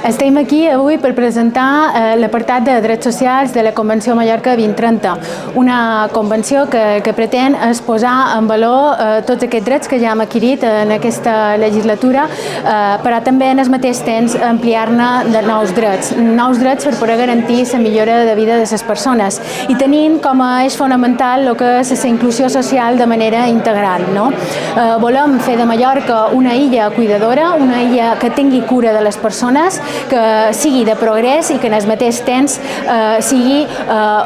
Estem aquí avui per presentar l'apartat de drets socials de la Convenció Mallorca 2030, una convenció que pretén posar en valor tots aquests drets que ja hem adquirit en aquesta legislatura, però també en el mateix temps ampliar-ne de nous drets per poder garantir la millora de vida de les persones i tenint com a eix fonamental el que és la inclusió social de manera integral. Volem fer de Mallorca una illa cuidadora, una illa que tingui cura de les persones, que sigui de progrés i que en el mateix temps sigui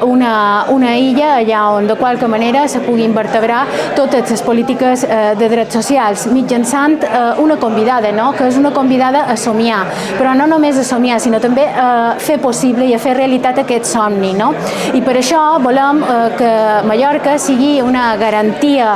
una illa allà on de qualque manera se puguin vertebrar totes les polítiques de drets socials mitjançant una convidada, que és una convidada a somiar, però no només a somiar, sinó també a fer possible i a fer realitat aquest somni. I per això volem que Mallorca sigui una garantia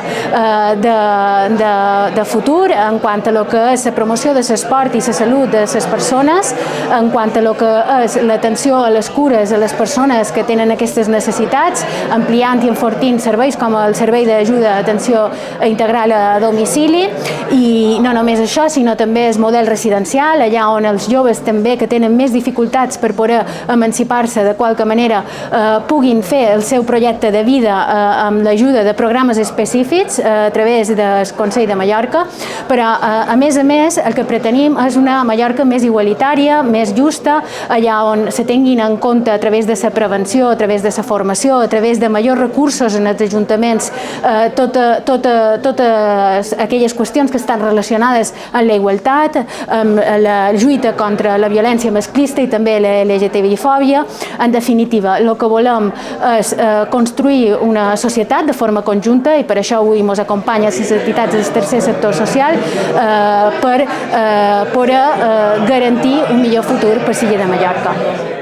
de futur en quant a lo que és la promoció de l'esport i la salut de les persones, en quant a lo que és l'atenció a les cures a les persones que tenen aquestes necessitats, ampliant i enfortint serveis com el servei d'ajuda a atenció integral a domicili, i no només això, sinó també el model residencial, allà on els joves també que tenen més dificultats per poder emancipar-se de qualque manera puguin fer el seu projecte de vida amb l'ajuda de programes específics a través del Consell de Mallorca, però a més el que pretenim és una Mallorca més igualitària, més justa, allà on se tinguin en compte a través de la prevenció, a través de la formació, a través de majors recursos en els ajuntaments, totes aquelles qüestions que estan relacionades amb la igualtat, amb la lluita contra la violència masclista i també la LGTBI-fòbia. En definitiva, el que volem és construir una societat de forma conjunta i per això avui ens acompanya les entitats del tercer sector social per poder garantir un millor futur per l'illa de Mallorca.